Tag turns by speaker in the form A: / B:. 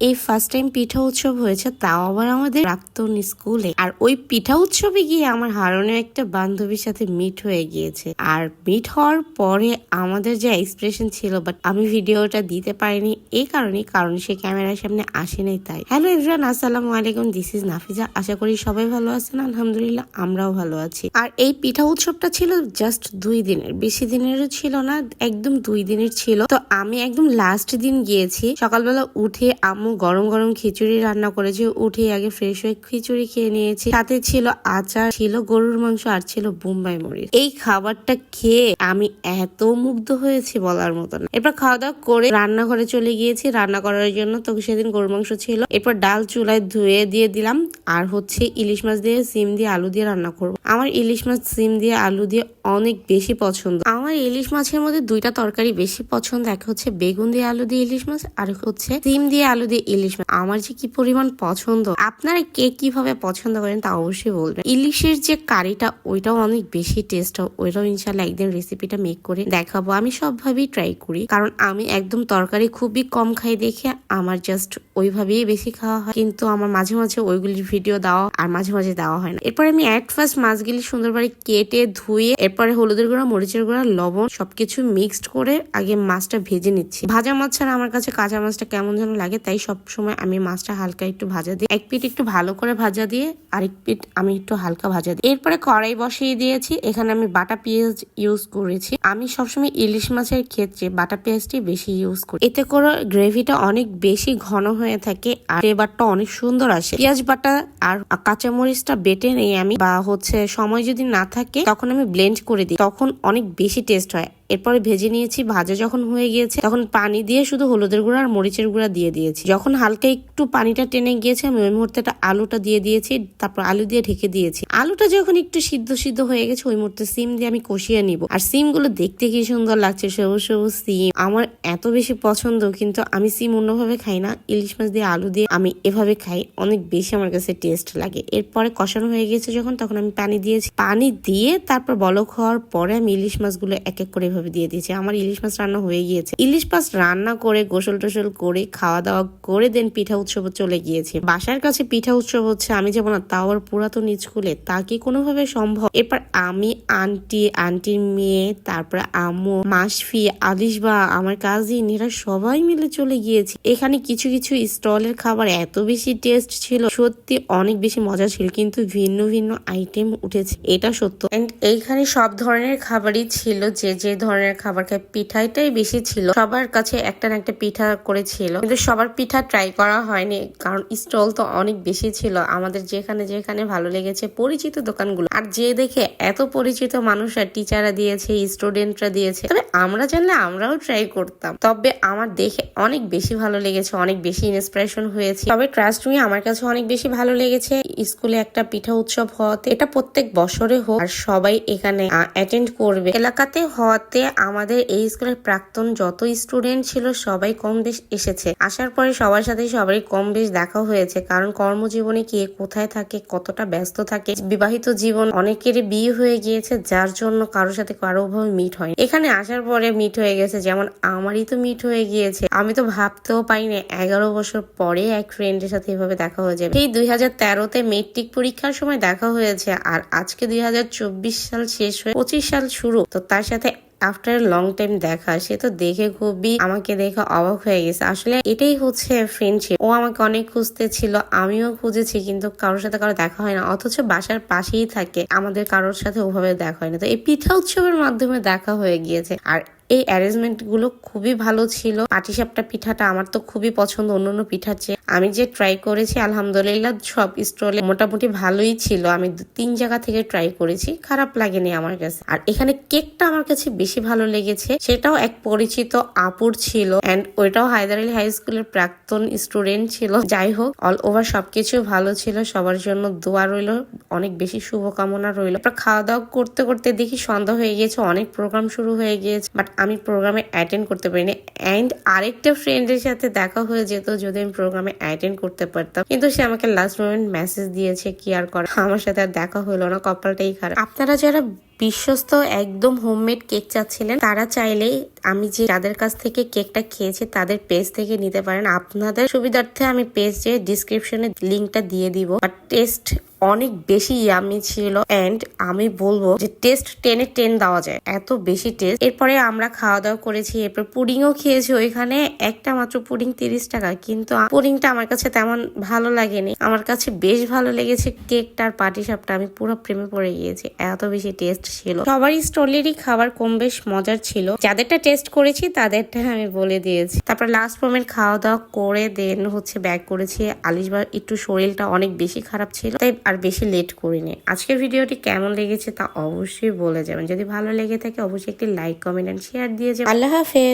A: এই first time পিঠা উৎসব হয়েছে, তাও আবার আমাদের প্রাক্তন স্কুলে। আর ওই পিঠা উৎসবে গিয়ে আমার হারানো একটা বান্ধবীর সাথে মিট হয়ে গিয়েছে। আর মিট হওয়ার পরে আমাদের যে এক্সপ্রেশন ছিল, বাট আমি ভিডিওটা দিতে পারিনি এই কারণ সে ক্যামেরার সামনে আসেনি তাই। হ্যালো এভরিওয়ান, আসসালামু আলাইকুম, দিস ইজ নাফিজা। আশা করি সবাই ভালো আছেন, আলহামদুলিল্লাহ আমরাও ভালো আছি। আর এই পিঠা উৎসবটা ছিল জাস্ট 2 দিনের, বেশি দিনেরও ছিল না, একদম 2 দিনের ছিল। তো আমি একদম লাস্ট দিন গিয়েছি। সকালবেলা উঠে আম্মু গরম গরম খিচুড়ি রান্না করেছে, উঠে আগে ফ্রেশ হয়ে খিচুড়ি খেয়ে নিয়েছি। সাথে ছিল আচার, ছিল গরুর মাংস, আর ছিল বোম্বাই মরিচ। এই খাবারটা খেয়ে আমি এত মুগ্ধ হয়েছি বলার মতো না। এরপর খাওয়া দাওয়া করে রান্নাঘরে চলে গিয়েছি রান্না করার জন্য। তো সেদিন গরুর মাংস ছিল। এরপর ডাল চুলায় ধুয়ে দিয়ে দিলাম। আর হচ্ছে ইলিশ মাছ দিয়ে সিম দিয়ে আলু দিয়ে রান্না করবো। আমার ইলিশ মাছ সিম দিয়ে আলু দিয়ে অনেক বেশি পছন্দ। আমার ইলিশ মাছের মধ্যে 2টা তরকারি বেশি পছন্দ, এক হচ্ছে বেগুন দিয়ে আলু দিয়ে ইলিশ মাছ, আর হচ্ছে সিম দিয়ে আলু দিয়ে ইলিশ মাছ। আমার যে কি পরিমাণ পছন্দ, আপনারা কে কিভাবে পছন্দ করেন তা অবশ্যই বলবেন। ইলিশের যে কারিটা ওইটাও অনেক বেশি টেস্ট, ওইটাও ইনশাল্লাহ একদিন রেসিপিটা মেক করে দেখাবো। আমি সবভাবেই ট্রাই করি, কারণ আমি একদম তরকারি খুবই কম খাই দেখে আমার জাস্ট ওইভাবেই বেশি খাওয়া হয়। কিন্তু আমার মাঝে মাঝে ওইগুলির ভিডিও দেওয়া আর মাঝে মাঝে দেওয়া হয় না। এরপর আমি এট ফার্স্ট মাছগুলি সুন্দরভাবে কেটে ধুয়ে এরপরে হলুদের গুঁড়া, মরিচের গুঁড়া, লবণ সবকিছু মিক্সড করে আগে মাছটা ভেজে নিচ্ছি। ভাজা মাছ ছাড়া আমার কাছে কাঁচা মাছটা কেমন যেন লাগে, তাই সবসময় আমি মাছটা হালকা একটু ভাজা দিই। এক পিঠ একটু ভালো করে ভাজা দিয়ে আরেক পিঠ আমি একটু হালকা ভাজা দিই। এরপরে কড়াই বসিয়ে দিয়েছি। এখানে আমি বাটা পেঁয়াজ ইউজ করেছি। আমি সবসময় ইলিশ মাছের ক্ষেত্রে বাটা পেঁয়াজটি বেশি ইউজ করি, এতে করে গ্রেভিটা অনেক বেশি ঘন হয়ে থাকে আর ফ্লেভারটা অনেক সুন্দর আসে। পেঁয়াজ বাটা আর কাঁচামরিচটা বেটে নেই আমি, বা হচ্ছে সময় যদি না থাকে তখন আমি ব্লেন্ড করে দিই, তখন অনেক বেশি টেস্ট হয়। এরপরে ভেজে নিয়েছি। ভাজা যখন হয়ে গিয়েছে তখন পানি দিয়ে শুধু হলুদের গুঁড়া আর মরিচের গুঁড়া দিয়ে দিয়েছি। যখন হালকা একটু পানিটা টেনে গিয়েছে আমি ওই মুহূর্তে আলুটা দিয়ে দিয়েছি। তারপর আলু দিয়ে ঢেকে দিয়েছি। আলুটা যখন একটু সিদ্ধ হয়ে গেছে ওই মুহূর্তে সিম দিয়ে আমি কষিয়ে নিব। আর সিম গুলো দেখতে কি সুন্দর লাগছে, সবুজ সবুজ সিম আমার এত বেশি পছন্দ। কিন্তু আমি সিম অন্যভাবে খাই না, ইলিশ মাছ দিয়ে আলু দিয়ে আমি এভাবে খাই, অনেক বেশি আমার কাছে টেস্ট লাগে। এরপরে কষানো হয়ে গেছে যখন, তখন আমি পানি দিয়েছি। পানি দিয়ে তারপর বলক হওয়ার পরে আমি ইলিশ মাছগুলো এক এক করে দিয়ে দিয়েছি। আমার ইলিশ মাছ রান্না হয়ে গিয়েছে। ইলিশ মাছ রান্না করে গোসল টোসল করে খাওয়া দাওয়া করে দেন পিঠা উৎসব চলে গিয়েছে। বাসার কাছে পিঠা উৎসব হচ্ছে, আমি যাবো না, তাও আবার পুরাতন স্কুলে, তা কি কোনোভাবে সম্ভব? এরপর আমি আন্টির মেয়ে, তারপরে আম্মু, মাসফি, আলিশ বা আমার কাজিন, এরা সবাই মিলে চলে গিয়েছি। এখানে কিছু কিছু স্টলের খাবার এত বেশি টেস্ট ছিল, সত্যি অনেক বেশি মজা ছিল, কিন্তু ভিন্ন ভিন্ন আইটেম উঠেছে, এটা সত্য। এন্ড এইখানে সব ধরনের খাবারই ছিল, যে ধরনের খাবার খায়। পিঠাটাই বেশি ছিল, সবার কাছে একটা না একটা পিঠা করেছিল, কিন্তু সবার পিঠা ট্রাই করা হয়নি, কারণ স্টল তো অনেক বেশি ছিল। আমাদের যেখানে ভালো লেগেছে পরিচিত দোকানগুলো, আর যে দেখে এত পরিচিত মানুষরা, টিচাররা দিয়েছে, স্টুডেন্টরা দিয়েছে, তবে আমরা জানলে আমরাও ট্রাই করতাম। তবে আমার দেখে অনেক বেশি ভালো লেগেছে, অনেক বেশি ইন্সপিরেশন হয়েছে। তবে ট্রাস্ট মি, আমার কাছে অনেক বেশি ভালো লেগেছে স্কুলে একটা পিঠা উৎসব হওয়াতে। এটা প্রত্যেক বছরে হোক আর সবাই এখানে অ্যাটেন্ড করবে। এলাকাতে হওয়াতে আমাদের এই স্কুলের প্রাক্তন যত স্টুডেন্ট ছিল সবাই কম বেশ এসেছে। আসার পরে সবার সাথে সবারই কম বেশ দেখা হয়েছে, কারণ কর্মজীবনে কে কোথায় থাকে, কতটা ব্যস্ত থাকে। বিবাহিত জীবন, অনেকেরই বিয়ে হয়ে গিয়েছে, যার জন্য কারোর সাথে কারোভাবে মিট হয়। এখানে আসার পরে মিট হয়ে গেছে, যেমন আমারই তো মিট হয়ে গিয়েছে। আমি তো ভাবতেও পারিনি 11 বছর পরে এক ফ্রেন্ডের সাথে এভাবে দেখা হয়ে যাবে। এই 2013-তে মেট্রিক পরীক্ষার সময় দেখা হয়েছে, আর আজকে 2024 সাল শেষ হয়ে 25 সাল শুরু। তো তার সাথে আফটার লং টাইম দেখা, সে তো দেখে খুবই আমাকে দেখে অবাক হয়ে গেছে। আসলে এটাই হচ্ছে ফ্রেন্ডশিপ। ও আমাকে অনেক খুঁজতে ছিল, আমিও খুঁজেছি, কিন্তু কারোর সাথে কারো দেখা হয় না, অথচ বাসার পাশেই থাকে, আমাদের কারোর সাথে ওভাবে দেখা হয় না। তো এই পিঠা উৎসবের মাধ্যমে দেখা হয়ে গিয়েছে। আর এই অ্যারেঞ্জমেন্ট গুলো খুবই ভালো ছিল। পাটিসাপটা পিঠাটা আমার তো খুবই পছন্দ অন্যান্য পিঠার চেয়ে। আমি যে ট্রাই করেছি আলহামদুলিল্লাহ সব স্টলে মোটামুটি ভালোই ছিল। আমি 3 জায়গা থেকে ট্রাই করেছি, খারাপ লাগেনি আমার কাছে। আর এখানে কেকটা আমার কাছে বেশি ভালো লেগেছে, সেটাও এক পরিচিত আপুর ছিল, এন্ড ওইটাও হায়দার আলী হাই স্কুলের প্রাক্তন স্টুডেন্ট ছিল। যাই হোক, অল ওভার সবকিছু ভালো ছিল। সবার জন্য দোয়া রইল, অনেক বেশি শুভকামনা রইল। খাওয়া দাওয়া করতে করতে দেখি সন্ধ্যা হয়ে গিয়েছে, অনেক প্রোগ্রাম শুরু হয়ে গিয়েছে, বাট আমি প্রোগ্রামে অ্যাটেন্ড করতে পারিনি। এন্ড আরেকটা ফ্রেন্ডের সাথে দেখা হয়ে যেত যদি আমি প্রোগ্রামে অ্যাটেন্ড করতে পারতাম, কিন্তু সে আমাকে লাস্ট মোমেন্ট মেসেজ দিয়েছে, কি আর করা, আমার সাথে আর দেখা হলো না, কপালটাই খারাপ। আপনারা যারা বিশ্বস্ত একদম হোমমেড কেক চাচ্ছিলেন, তারা চাইলে আমি যে যাদের কাছ থেকে কেকটা খেয়েছি তাদের পেজ থেকে নিতে পারেন। আপনাদের সুবিধার্থে আমি পেজে ডিসক্রিপশনে লিঙ্কটা দিয়ে দিব। বাট টেস্ট অনেক বেশি ইয়ামি ছিল এন্ড আমি বলবো যে টেস্ট 10 এ 10 দেওয়া যায়, এত বেশি টেস্ট। এরপরে আমরা খাওয়া দাওয়া করেছি, এরপর পুডিংও খেয়েছি। ওইখানে একটা মাত্র পুডিং 30 টাকা, কিন্তু পুডিংটা আমার কাছে তেমন ভালো লাগেনি। আমার কাছে বেশ ভালো লেগেছে কেকটার পাটিসাপটা, আমি পুরো প্রেমে পড়ে গিয়েছি, এত বেশি টেস্ট ছিল। সবারই স্টলেরই খাবার কম বেশ মজার ছিল, যাদেরটা টেস্ট করেছি তাদেরটা আমি বলে দিয়েছি। তারপর লাস্ট মোমেন্ট খাওয়া দাওয়া করে দেন হচ্ছে ব্যাক করেছি। আলিশবার একটু শরীরটা অনেক বেশি খারাপ ছিল, তাই আর বেশি লেট করিনি। আজকের ভিডিওটি কেমন লেগেছে তা অবশ্যই বলে যাবেন। যদি ভালো লেগে থাকে অবশ্যই একটি লাইক, কমেন্ট এন্ড শেয়ার দিয়ে যাবেন। আল্লাহ হাফেজ।